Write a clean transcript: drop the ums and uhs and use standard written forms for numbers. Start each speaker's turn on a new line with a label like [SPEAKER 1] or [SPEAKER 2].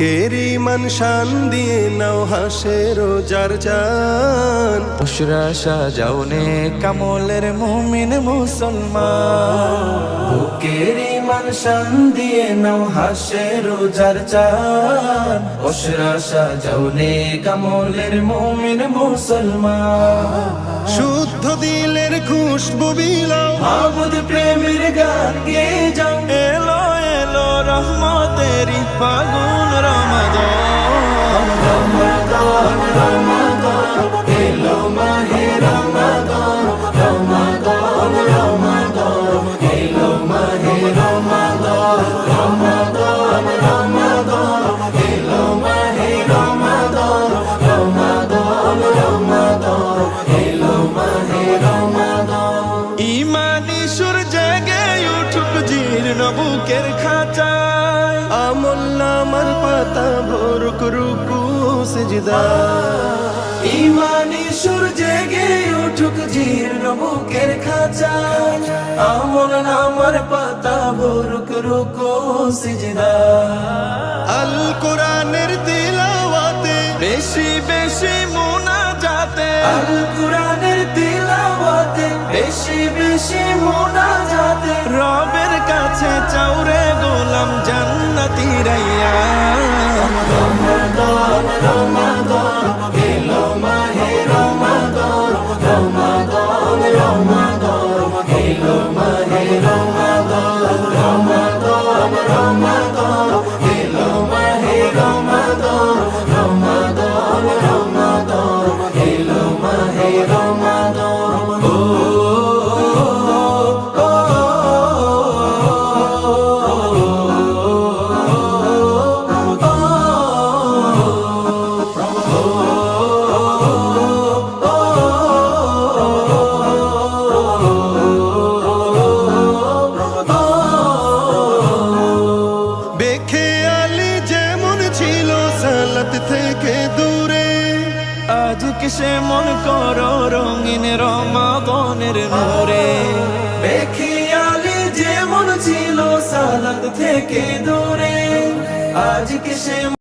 [SPEAKER 1] Kerry মান শান দিয়ে নাও হাসে রোজার চান,
[SPEAKER 2] বুশরা সাজাওনে কামলের মুমিন মুসলমান। বুকেরি মান শান দিয়ে নাও হাসে রোজার চান, বুশরা সাজাওনে কামলের মুমিন মুসলমান।
[SPEAKER 1] শুদ্ধ দিলের খুশবু বিলাও,
[SPEAKER 2] মাবুদ প্রেমের গান গেয়ে যাও। এলো এলো রহমতেরি ফাগুন রমাদান, রমাদান রমাদান এলো মাহে রমাদান, রমাদান রমাদান এলো মাহে রমাদান, রমাদান রমাদান এলো মাহে রমাদান, রমাদান রমাদান এলো মাহে রমাদান। ইমানি সুর জেগে উঠুক জীর্ণ বুকের খাঁচায়,
[SPEAKER 1] আমল নামার পাতা ভরুক রুকু সিজদা।
[SPEAKER 2] ইমানি সুর জেগে উঠুক জীর্ণ বুকের খাঁচায়, আমল নামার পাতা ভরুক রুকু সিজদা।
[SPEAKER 1] আল কোরআনের তিলাওয়াতে
[SPEAKER 2] বেশি বেশি মুনাজাতে, আল কুরআনের তিলাওয়াতে বেশি বেশি মুনাজাতে, রবের কাছে চাওরে গোলাম জান্নাতি রাইয়া। রমাদান রমাদান এলো মাহে রমাদান, রমাদান রমাদান এলো মাহে রমাদান, রমাদান রমাদান এলো মাহে রমাদান, রমাদান রমাদান এলো মাহে রমাদান। ও
[SPEAKER 1] বেখেয়ালি যেমন ছিল সালাত থেকে দূরে,
[SPEAKER 2] আজকে সে মন করো রঙিন রমাদানের নূরে। বেখিয়ালি যেমন ছিল সালাত থেকে দূরে, আজকে সে